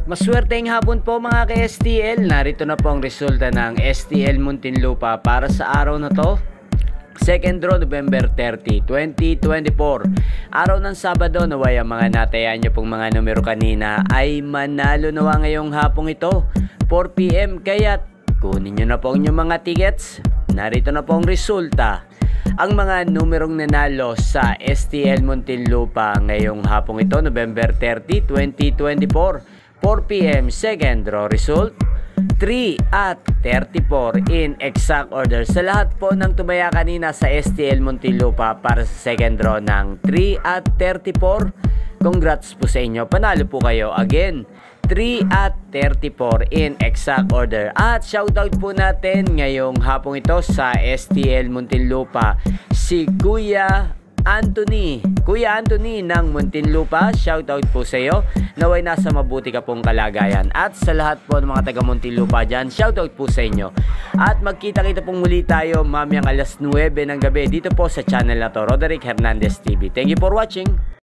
Maswerteng hapon po mga ka-STL. Narito na po ang resulta ng STL Muntinlupa para sa araw na to. Second draw, November 30, 2024. Araw ng Sabado, naway ang mga natayaan nyo pong mga numero kanina ay manalo nawa ngayong hapong ito, 4 PM. Kaya kunin nyo na po ang inyong mga tickets. Narito na po ang resulta. Ang mga numerong nanalo sa STL Muntinlupa ngayong hapong ito, November 30, 2024. 4 PM, second draw result, 3 at 34 in exact order. Sa lahat po ng tumaya kanina sa STL Muntinlupa para sa second draw ng 3 at 34, congrats po sa inyo. Panalo po kayo again. 3 at 34 in exact order. At shoutout po natin ngayong hapong ito sa STL Muntinlupa si Kuya Anthony ng Muntinlupa. Shoutout po sa iyo. Naway nasa mabuti ka pong kalagayan. At sa lahat po ng mga taga Muntinlupa dyan, shoutout po sa inyo. At magkita-kita pong muli tayo mamayang alas 9 ng gabi dito po sa channel na to, Roderick Hernandez TV. Thank you for watching.